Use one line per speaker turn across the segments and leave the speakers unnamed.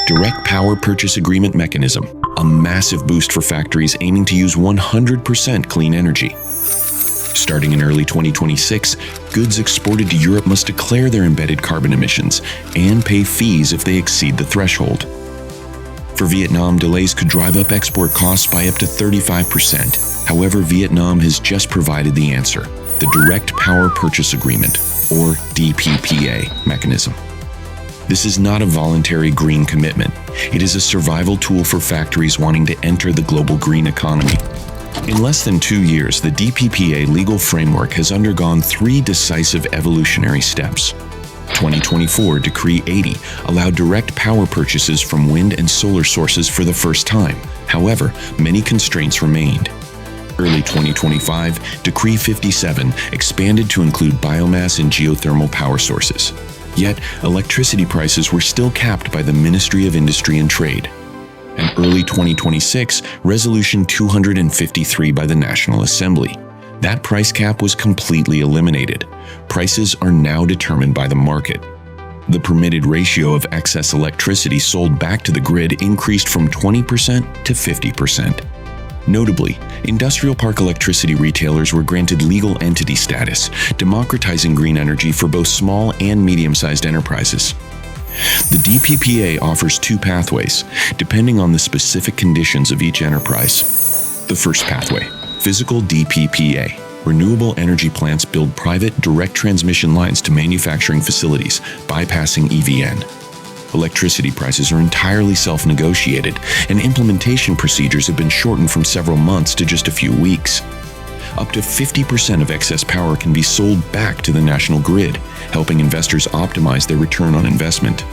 Direct Power Purchase Agreement mechanism, a massive boost for factories aiming to use 100% clean energy. Starting in early 2026, goods exported to Europe must declare their embedded carbon emissions and pay fees if they exceed the threshold. For Vietnam, delays could drive up export costs by up to 35%. However, Vietnam has just provided the answer: the Direct Power Purchase Agreement, or DPPA, mechanism. This is not a voluntary green commitment. It is a survival tool for factories wanting to enter the global green economy. In less than 2 years, the DPPA legal framework has undergone 3 decisive evolutionary steps. 2024 Decree 80 allowed direct power purchases from wind and solar sources for the first time. However, many constraints remained. Early 2025, Decree 57 expanded to include biomass and geothermal power sources. Yet, electricity prices were still capped by the Ministry of Industry and Trade. And early 2026, Resolution 253 by the National Assembly. That price cap was completely eliminated. Prices are now determined by the market. The permitted ratio of excess electricity sold back to the grid increased from 20% to 50%. Notably, industrial park electricity retailers were granted legal entity status, democratizing green energy for both small and medium-sized enterprises. The DPPA offers 2 pathways, depending on the specific conditions of each enterprise. The first pathway, Physical DPPA. Renewable energy plants build private direct transmission lines to manufacturing facilities, bypassing EVN. Electricity prices are entirely self-negotiated, and implementation procedures have been shortened from several months to just a few weeks. Up to 50% of excess power can be sold back to the national grid, helping investors optimize their return on investment.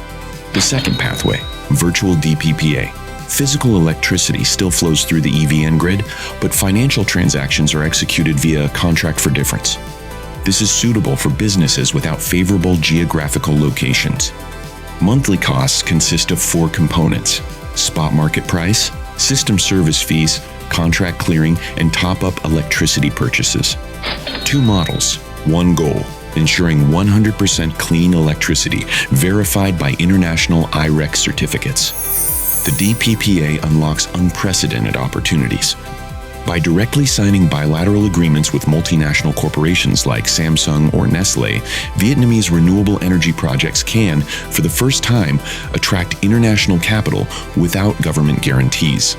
The second pathway, Virtual DPPA. Physical electricity still flows through the EVN grid, but financial transactions are executed via a contract for difference. This is suitable for businesses without favorable geographical locations. Monthly costs consist of 4 components: spot market price, system service fees, contract clearing, and top-up electricity purchases. 2 models, 1 goal: ensuring 100% clean electricity verified by international I-REC certificates. The DPPA unlocks unprecedented opportunities. By directly signing bilateral agreements with multinational corporations like Samsung or Nestlé, Vietnamese renewable energy projects can, for the first time, attract international capital without government guarantees.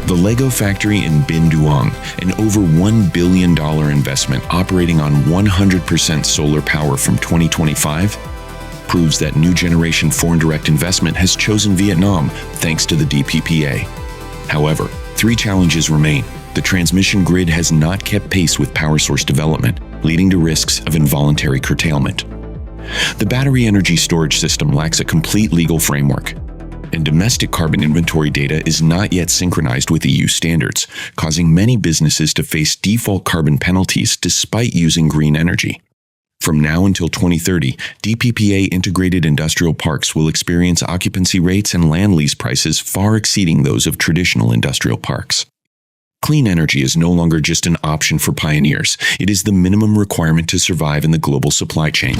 The Lego factory in Binh Duong, an over $1 billion investment operating on 100% solar power from 2025, proves that new generation foreign direct investment has chosen Vietnam thanks to the DPPA. However, 3 challenges remain. The transmission grid has not kept pace with power source development, leading to risks of involuntary curtailment. The battery energy storage system lacks a complete legal framework, and domestic carbon inventory data is not yet synchronized with EU standards, causing many businesses to face default carbon penalties despite using green energy. From now until 2030, DPPA-integrated industrial parks will experience occupancy rates and land lease prices far exceeding those of traditional industrial parks. Clean energy is no longer just an option for pioneers. It is the minimum requirement to survive in the global supply chain.